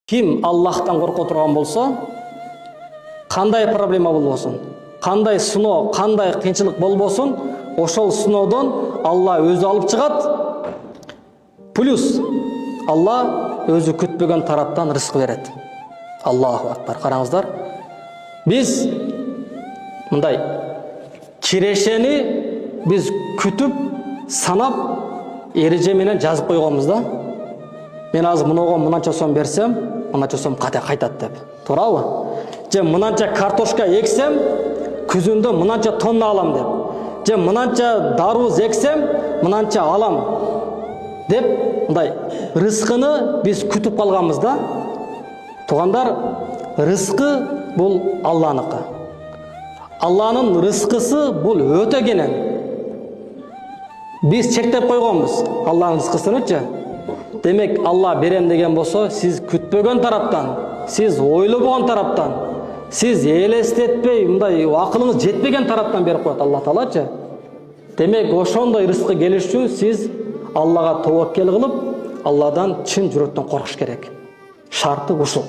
Ким Аллахтан корко турган болсо, кандай проблема болбосун, кандай сыноо, кандай кыйынчылык болбосун, ошол сыноодон Алла өзү алып чыгат. Плюс Алла өзү күтпөгөн тараптан рызык берет. Аллаху акбар. Караңыздар. Биз мындай кирешени биз күтүп, санап, эреже менен жазып койгонбуз да. Мен азыр мынага мынанча сом берсем, мынанча сом кайтат деп. Туурабы? Же мынанча картошка эксем, күзүндө мынанча тонна алам деп. Же мынанча даруз эксем, мынанча алам деп, мындай рызкыны биз күтүп калганбыз да. Тугандар, рызкы бул Алланыкы. Алланын рызкысы бул өтө кенен. Биз чектеп койгонбуз Алланын рызкысынычы. Демек, Алла берем деген болсо, сиз күтпөгөн тараптан, сиз ойлобогон тараптан, сиз элестетпей, мындай акылыңыз жетпеген тараптан берип коет Алла Таалачы. Демек, ошондой рызкы келиш үчүн сиз Аллага тоокел кылып, Алладан чын жүрөктөн коркуш керек. Шарты ушул.